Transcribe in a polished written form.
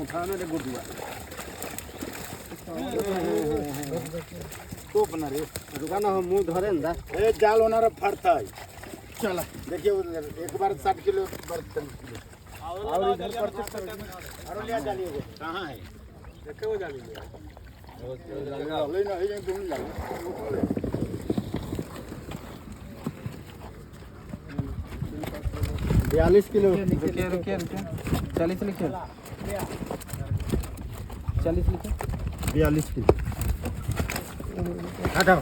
उठाने ले गुडिया तो बना रे दुकान हम मुंह धरे ना ए जाल होना रे फड़ता है चला देखिए एक बार 60 किलो बर्तन और इधर पर और ले जालिए कहां है देखे वो जाली ले ना ये तुम जाओ 42 किलो रुकिए 40 लिखिए 40 लिखिए 42 किलो हटाओ